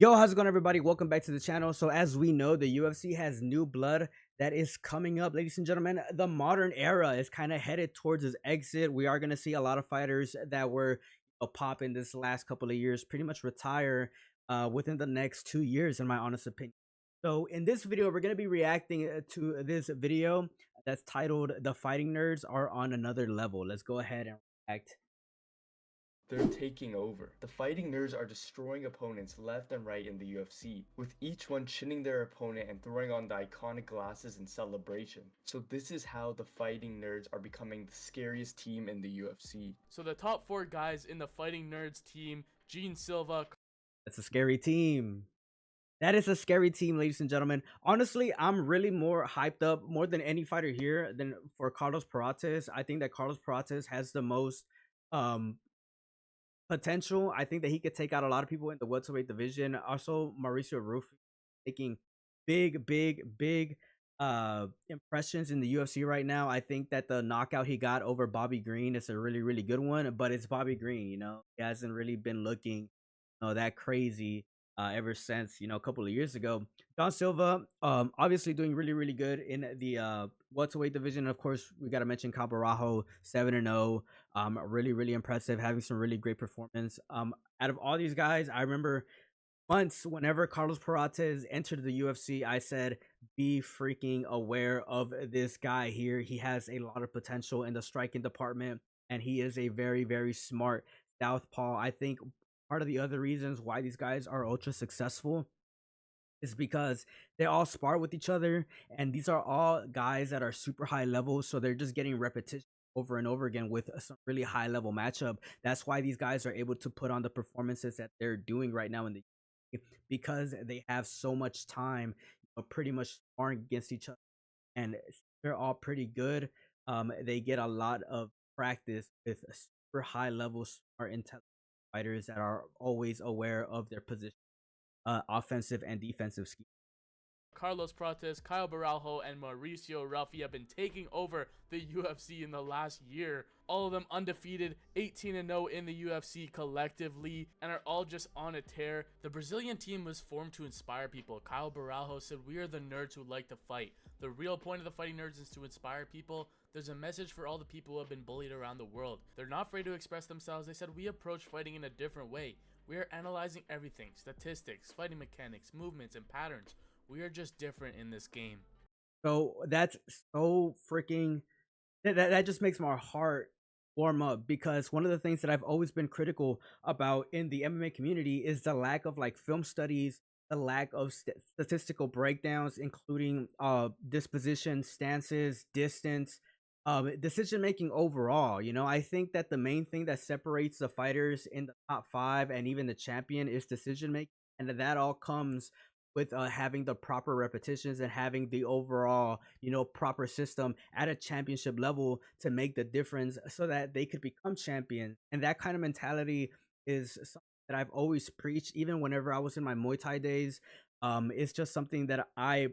Yo, how's it going, everybody? Welcome back to the channel. So, as we know, the UFC has new blood that is coming up, ladies and gentlemen. The modern era is kind of headed towards its exit. We are going to see a lot of fighters that were pop in this last couple of years pretty much retire within the next 2 years, in my honest opinion. So, in this video, we're going to be reacting to this video that's titled "The Fighting Nerds Are on Another Level." Let's go ahead and react. They're taking over. The fighting nerds are destroying opponents left and right in the UFC, with each one chinning their opponent and throwing on the iconic glasses in celebration. So this is how the fighting nerds are becoming the scariest team in the UFC. So the top four guys in the Fighting Nerds team: Gene Silva. That's a scary team. That is a scary team, ladies and gentlemen. Honestly, I'm really more hyped up more than any fighter here than for Carlos Parates. I think that Carlos Parates has the most um potential. I think that he could take out a lot of people in the welterweight division. Also, Mauricio Rufy making big impressions in the UFC right now. I think that the knockout he got over Bobby Green is a really good one, but it's Bobby Green, he hasn't really been looking that crazy ever since a couple of years ago. John Silva, obviously doing really good in the welterweight division. Of course, we got to mention Cabarajo, 7-0. Really impressive, having some really great performance. Out of all these guys, I remember once whenever Carlos Parates entered the UFC, I said, be freaking aware of this guy here. He has a lot of potential in the striking department, and he is a very smart southpaw. I think part of the other reasons why these guys are ultra successful is because they all spar with each other, and these are all guys that are super high level, so they're just getting repetition over and over again with some really high level matchup. That's why these guys are able to put on the performances that they're doing right now in the because they have so much time, pretty much sparring against each other, and they're all pretty good. They get a lot of practice with a super high level smart intelligent fighters that are always aware of their position, offensive and defensive scheme. Carlos Prates, Kyle Baralho, and Mauricio Rufy have been taking over the UFC in the last year. All of them undefeated, 18-0 in the UFC collectively, and are all just on a tear. The Brazilian team was formed to inspire people. Kyle Baralho said, "We are the nerds who like to fight. The real point of the Fighting Nerds is to inspire people. There's a message for all the people who have been bullied around the world. They're not afraid to express themselves." They said, "We approach fighting in a different way. We are analyzing everything, statistics, fighting mechanics, movements, and patterns. We are just different in this game." So that's so freaking that just makes my heart warm up, because one of the things that I've always been critical about in the MMA community is the lack of like film studies, the lack of statistical breakdowns, including disposition, stances, distance, decision making overall. I think that the main thing that separates the fighters in the top five and even the champion is decision making, and that all comes with having the proper repetitions and having the overall, proper system at a championship level to make the difference so that they could become champions. And that kind of mentality is something that I've always preached, even whenever I was in my Muay Thai days. It's just something that I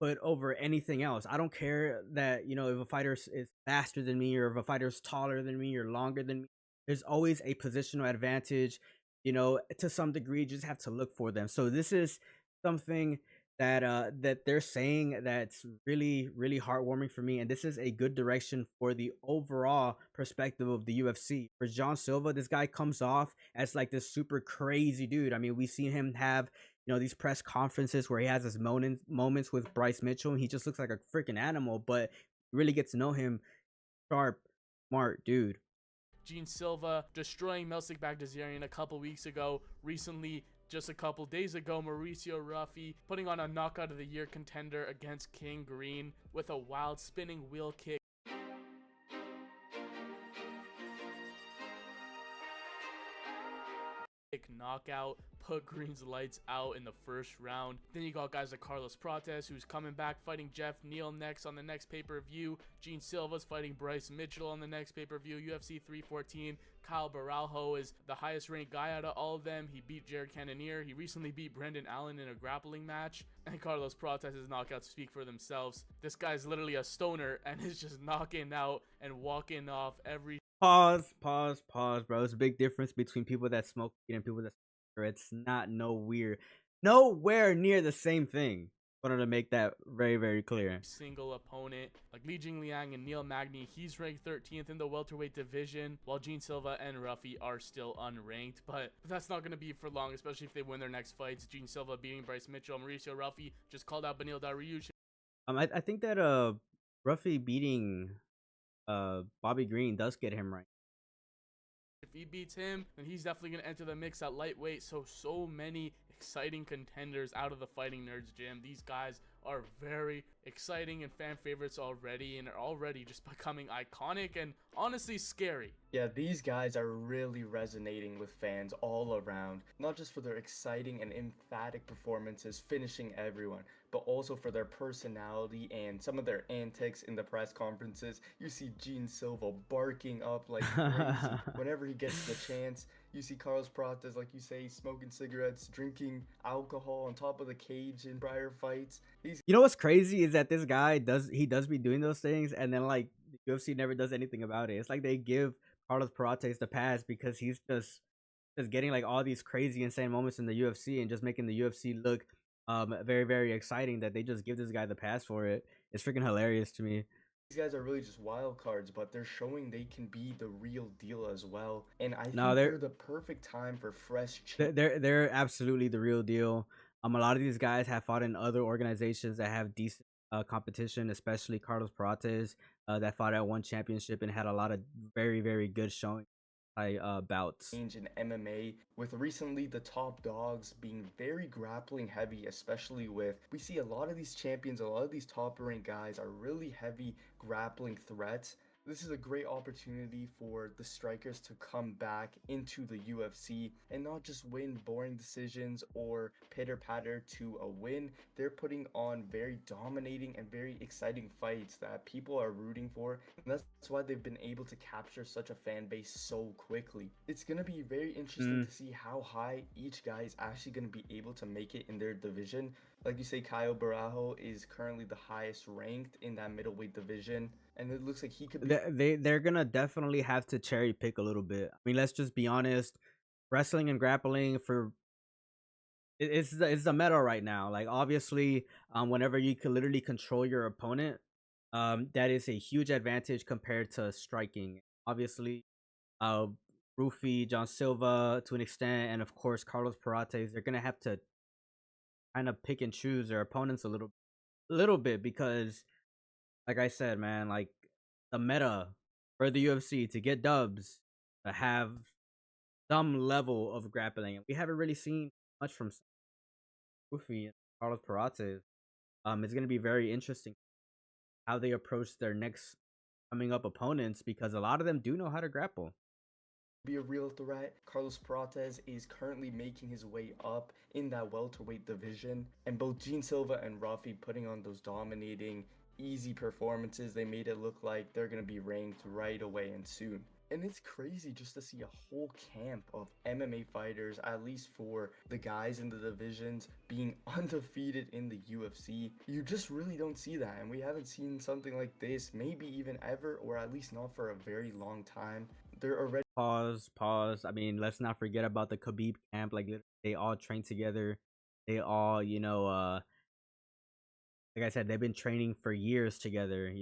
put over anything else. I don't care that, if a fighter is faster than me, or if a fighter is taller than me or longer than me. There's always a positional advantage, to some degree. You just have to look for them. So this is something that they're saying that's really heartwarming for me, and this is a good direction for the overall perspective of the UFC. For John Silva, this guy comes off as like this super crazy dude. I mean, we've seen him have these press conferences where he has his moments with Bryce Mitchell, and he just looks like a freaking animal, but really get to know him. Sharp, smart dude. Gene Silva destroying Melsik Baghdasaryan a couple weeks ago. Recently, just a couple days ago, Mauricio Rufy putting on a knockout of the year contender against King Green with a wild spinning wheel kick. Knockout, put Green's lights out in the first round. Then you got guys like Carlos Prates, who's coming back fighting Jeff Neal next on the next pay-per-view. Gene Silva's fighting Bryce Mitchell on the next pay-per-view. UFC 314. Kyle Baralho is the highest ranked guy out of all of them. He beat Jared Cannonier. He recently beat Brendan Allen in a grappling match. And Carlos Prates' knockouts speak for themselves. This guy's literally a stoner and is just knocking out and walking off every Pause, bro. There's a big difference between people that smoke weed and people that It's not nowhere near the same thing. Wanted to make that very, very clear. Single opponent like Li Jingliang and Neil Magny. He's ranked 13th in the welterweight division, while Gene Silva and Ruffy are still unranked. But that's not going to be for long, especially if they win their next fights. Gene Silva beating Bryce Mitchell, Mauricio Ruffy just called out Beneil Dariush. I think that Ruffy beating Bobby Green does get him right. If he beats him, then he's definitely going to enter the mix at lightweight. So many exciting contenders out of the Fighting Nerds gym. These guys are very exciting and fan favorites already, and are already just becoming iconic and honestly scary. Yeah, these guys are really resonating with fans all around, not just for their exciting and emphatic performances finishing everyone, but also for their personality and some of their antics in the press conferences. You see Gene Silva barking up like crazy whenever he gets the chance. You see Carlos Prates, like you say, smoking cigarettes, drinking alcohol on top of the cage in prior fights. You know what's crazy is that this guy does be doing those things, and then like the UFC never does anything about it. It's like they give Carlos Prates the pass because he's just getting like all these crazy insane moments in the UFC and just making the UFC look very, very exciting, that they just give this guy the pass for it. It's freaking hilarious to me. These guys are really just wild cards, but they're showing they can be the real deal as well. And I No, think they're the perfect time for fresh change. they're absolutely the real deal. A lot of these guys have fought in other organizations that have decent competition, especially Carlos Prates, that fought at one championship and had a lot of very, very good showing bouts. In MMA, with recently the top dogs being very grappling heavy, especially with, we see a lot of these champions, a lot of these top ranked guys are really heavy grappling threats. This is a great opportunity for the strikers to come back into the UFC and not just win boring decisions or pitter patter to a win. They're putting on very dominating and very exciting fights that people are rooting for. And that's why they've been able to capture such a fan base so quickly. It's going to be very interesting to see how high each guy is actually going to be able to make it in their division. Like you say, Caio Barajo is currently the highest ranked in that middleweight division, and it looks like he could be. They're gonna definitely have to cherry pick a little bit. I mean, let's just be honest. Wrestling and grappling it's the meta right now. Like obviously, whenever you can literally control your opponent, that is a huge advantage compared to striking. Obviously, uh, Rufi, John Silva to an extent, and of course Carlos Prates, they're gonna have to kind of pick and choose their opponents a little bit because, like I said, man, like the meta for the UFC to get dubs, to have some level of grappling. We haven't really seen much from Rufi and Carlos Prates. It's gonna be very interesting how they approach their next coming up opponents because a lot of them do know how to grapple. Be a real threat. Carlos Prates is currently making his way up in that welterweight division, and both Gene Silva and Ruffy putting on those dominating, easy performances. They made it look like they're going to be ranked right away and soon. And it's crazy just to see a whole camp of MMA fighters, at least for the guys in the divisions, being undefeated in the UFC. You just really don't see that, and we haven't seen something like this maybe even ever, or at least not for a very long time. They're already Pause. I mean, let's not forget about the Khabib camp. Like they all train together. They all, like I said, they've been training for years together.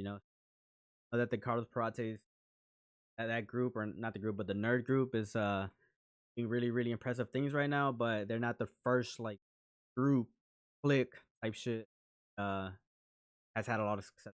That the Carlos Prates, that group, or not the group, but the nerd group is doing really, really impressive things right now. But they're not the first like group click type shit. Has had a lot of success.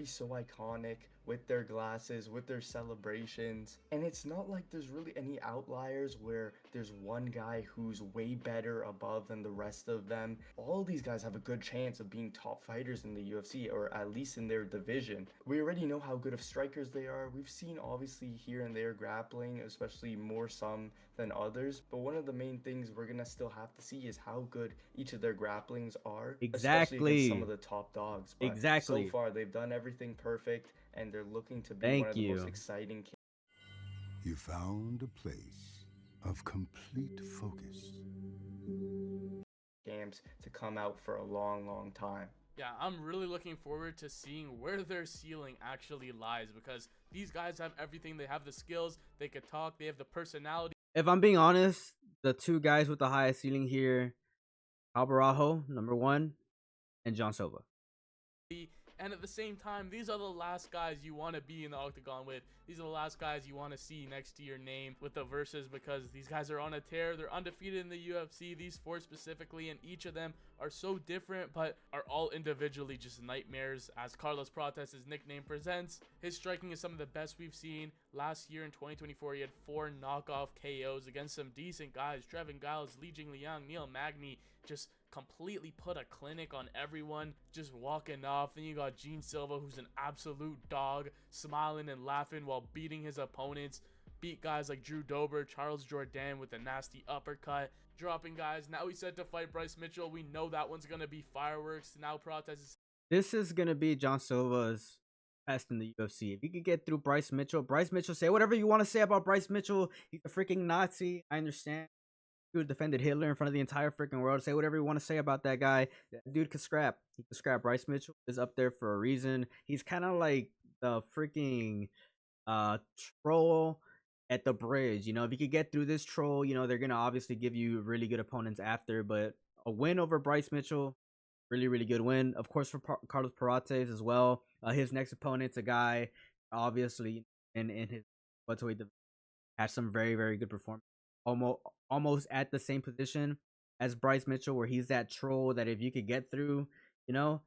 so iconic with their glasses, with their celebrations. And it's not like there's really any outliers where there's one guy who's way better above than the rest of them. All these guys have a good chance of being top fighters in the UFC, or at least in their division. We already know how good of strikers they are. We've seen obviously here and there grappling, especially more some than others. But one of the main things we're gonna still have to see is how good each of their grapplings are, especially against some of the top dogs. But so far they've done everything perfect, and they're looking to be one of the most exciting. You found a place of complete focus. Camps to come out for a long time. Yeah, I'm really looking forward to seeing where their ceiling actually lies, because these guys have everything. They have the skills, they could talk, they have the personality. If I'm being honest, the two guys with the highest ceiling here, Alvarajo, number one, and John Silva. And at the same time, these are the last guys you want to be in the octagon with. These are the last guys you want to see next to your name with the verses, because these guys are on a tear. They're undefeated in the UFC, these four specifically, and each of them are so different, but are all individually just nightmares. As Carlos Prates' nickname presents, his striking is some of the best we've seen. Last year in 2024, he had 4 knockoff KOs against some decent guys. Trevin Giles, Li Jingliang, Neil Magny, just completely put a clinic on everyone, just walking off. Then you got Gene Silva, who's an absolute dog, smiling and laughing while beating his opponents. Beat guys like Drew Dober, Charles Jourdain with a nasty uppercut, dropping guys. Now he's set to fight Bryce Mitchell. We know that one's gonna be fireworks. Now Prates is This is gonna be John Silva's best in the UFC. If you could get through Bryce Mitchell, say whatever you want to say about Bryce Mitchell. He's a freaking Nazi. I understand. Dude defended Hitler in front of the entire freaking world. Say whatever you want to say about that guy. That dude could scrap. He could scrap. Bryce Mitchell is up there for a reason. He's kind of like the freaking troll at the bridge. You know, if you could get through this troll, you know, they're gonna obviously give you really good opponents after. But a win over Bryce Mitchell, really, really good win. Of course, for Carlos Parates as well. His next opponent's a guy, obviously, in his welterweight division, has some very, very good performance. Almost at the same position as Bryce Mitchell, where he's that troll that if you could get through, you know,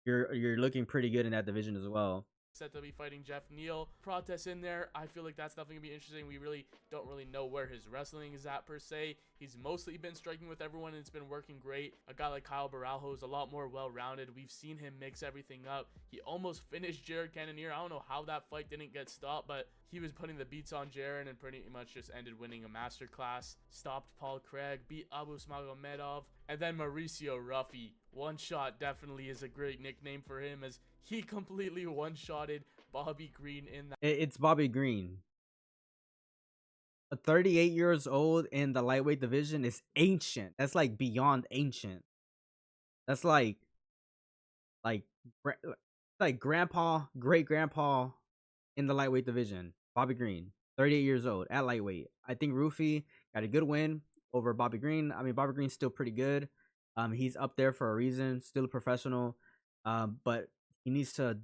you're looking pretty good in that division as well. set to be fighting Jeff Neal. Prates in there, I feel like that's definitely gonna be interesting. We really don't know where his wrestling is at per se. He's mostly been striking with everyone and it's been working great. A guy like Kyle Baralho is a lot more well-rounded. We've seen him mix everything up. He almost finished Jared Cannonier. I don't know how that fight didn't get stopped, but he was putting the beats on Jared and pretty much just ended winning a masterclass. Stopped Paul Craig, beat Abu Smagomedov, and then Mauricio Ruffy. One Shot definitely is a great nickname for him, as he completely one-shotted Bobby Green in that. It's Bobby Green. 38 years old in the lightweight division is ancient. That's like beyond ancient. That's like grandpa, great grandpa in the lightweight division. Bobby Green, 38 years old at lightweight. I think Rufi got a good win over Bobby Green. I mean, Bobby Green's still pretty good. He's up there for a reason, still a professional. But he needs to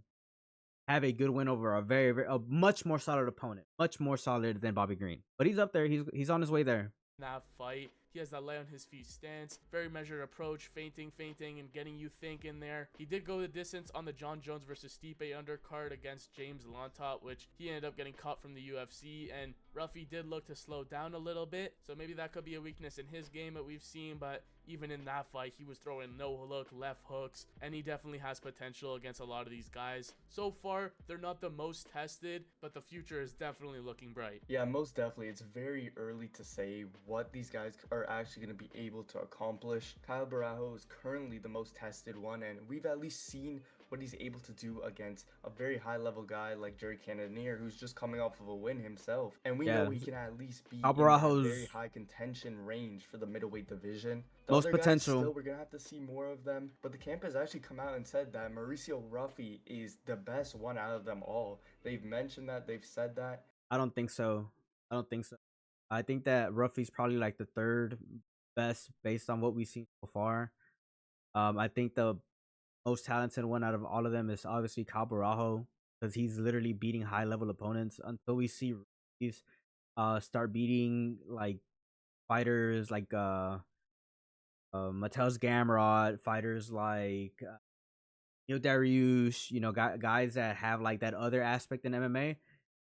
have a good win over a much more solid opponent, much more solid than Bobby Green. But he's up there. He's on his way there. That fight, he has that lay on his feet stance, very measured approach, feinting, and getting you thinking there. He did go the distance on the John Jones versus Stipe undercard against James Lontot, which he ended up getting cut from the UFC, and Ruffy did look to slow down a little bit, so maybe that could be a weakness in his game that we've seen. But even in that fight, he was throwing no-look left hooks, and he definitely has potential against a lot of these guys. So far, they're not the most tested, but the future is definitely looking bright. Yeah, most definitely. It's very early to say what these guys are actually going to be able to accomplish. Kyle Barajo is currently the most tested one, and we've at least seen what he's able to do against a very high-level guy like Jerry Cannonier, who's just coming off of a win himself. And we know he can at least be in that very high contention range for the middleweight division. The most other guys, potential. still, we're going to have to see more of them. But the camp has actually come out and said that Mauricio Ruffy is the best one out of them all. They've mentioned that. They've said that. I don't think so. I think that Ruffy's probably like the third best based on what we've seen so far. I think the most talented one out of all of them is obviously Kyle Barajo, because he's literally beating high level opponents. Until we see Ruffy's start beating like fighters like Mateusz Gamrot, fighters like Neil Dariush, guys that have like that other aspect in MMA,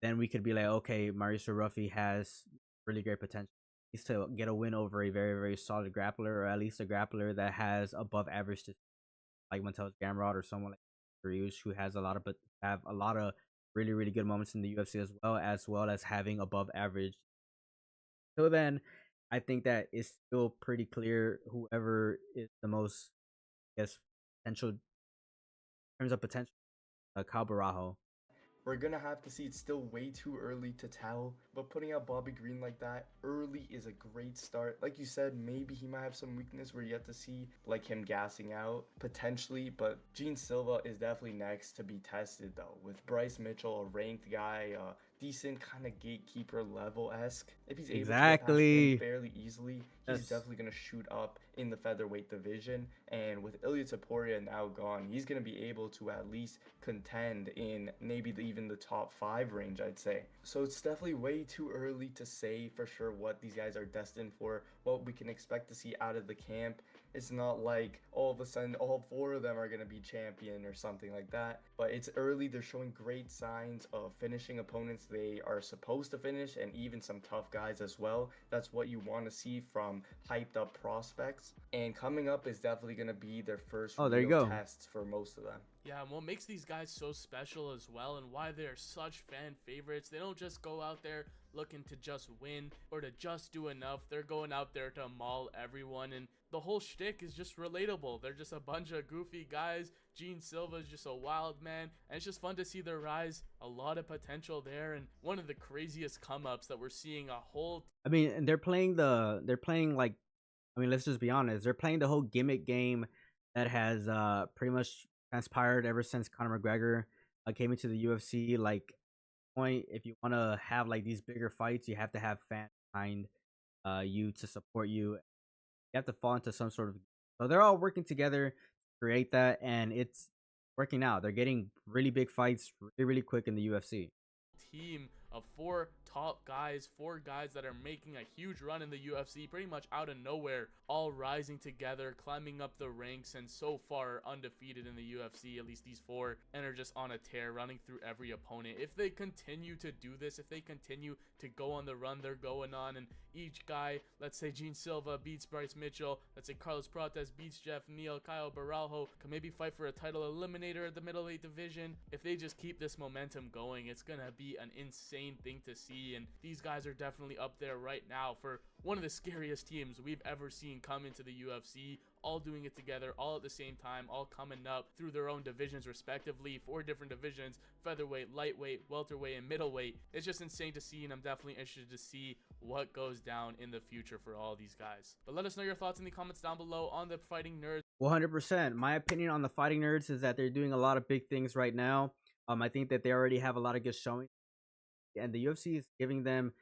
then we could be like, okay, Mauricio Ruffy has really great potential. He needs to get a win over a very, very solid grappler, or at least a grappler that has above average, like Mateusz Gamrot or someone like Dariush, who has a lot of really, really good moments in the UFC, as well as having above average. So then, I think that it's still pretty clear whoever is the most, I guess, potential in terms of potential, Kyle Barajo. We're going to have to see. It's still way too early to tell. but putting out Bobby Green like that early is a great start. Like you said, maybe he might have some weakness we're yet to see, like him gassing out potentially, but Gene Silva is definitely next to be tested though. With Bryce Mitchell, a ranked guy, decent kind of gatekeeper level esque. If he's able to get past him Exactly. fairly easily, he's Yes. definitely going to shoot up in the featherweight division. And with Ilya Taporia now gone, he's going to be able to at least contend in maybe even the top 5 range, I'd say. So it's definitely way too early to say for sure what these guys are destined for, what we can expect to see out of the camp. It's not like all of a sudden all 4 of them are going to be champion or something like that. But it's early. They're showing great signs of finishing opponents they are supposed to finish, and even some tough guys as well. That's what you want to see from hyped up prospects. And coming up is definitely going to be their first Oh, there you real go. tests for most of them. Yeah, and what makes these guys so special as well, and why they're such fan favorites, they don't just go out there looking to just win or to just do enough. They're going out there to maul everyone, and the whole shtick is just relatable. They're just a bunch of goofy guys. Gene Silva is just a wild man, and it's just fun to see their rise. A lot of potential there, and one of the craziest come ups that we're seeing a whole. I mean, and they're playing like, I mean, let's just be honest. They're playing the whole gimmick game that has pretty much transpired ever since Conor McGregor came into the UFC. Like, point, if you want to have like these bigger fights, you have to have fans behind you to support you. You have to fall into some sort of. So they're all working together to create that, and it's working out. They're getting really big fights really, really quick in the UFC. Team of 4 top guys, 4 guys that are making a huge run in the UFC pretty much out of nowhere, all rising together, climbing up the ranks, and so far undefeated in the UFC, at least these 4, and are just on a tear, running through every opponent. If they continue to do this, if they continue to go on the run they're going on, and each guy, let's say Gene Silva beats Bryce Mitchell, let's say Carlos Prates beats Jeff Neal, Kyle Baralho can maybe fight for a title eliminator at the middleweight division. If they just keep this momentum going, it's gonna be an insane thing to see, and these guys are definitely up there right now for one of the scariest teams we've ever seen come into the UFC, all doing it together, all at the same time, all coming up through their own divisions respectively, 4 different divisions: featherweight, lightweight, welterweight, and middleweight. It's just insane to see, and I'm definitely interested to see what goes down in the future for all these guys. But let us know your thoughts in the comments down below on the Fighting Nerds. 100%. My opinion on the Fighting Nerds is that they're doing a lot of big things right now. I think that they already have a lot of good showing, and the UFC is giving them,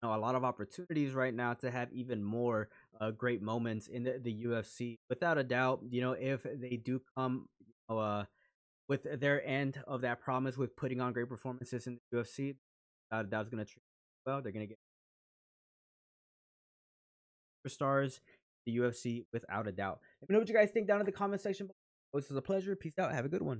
a lot of opportunities right now to have even more great moments in the UFC. Without a doubt, if they do come, with their end of that promise with putting on great performances in the UFC, that's going to treat them well. They're going to get superstars, the UFC, without a doubt. Let me know what you guys think down in the comment section below. This is a pleasure. Peace out. Have a good one.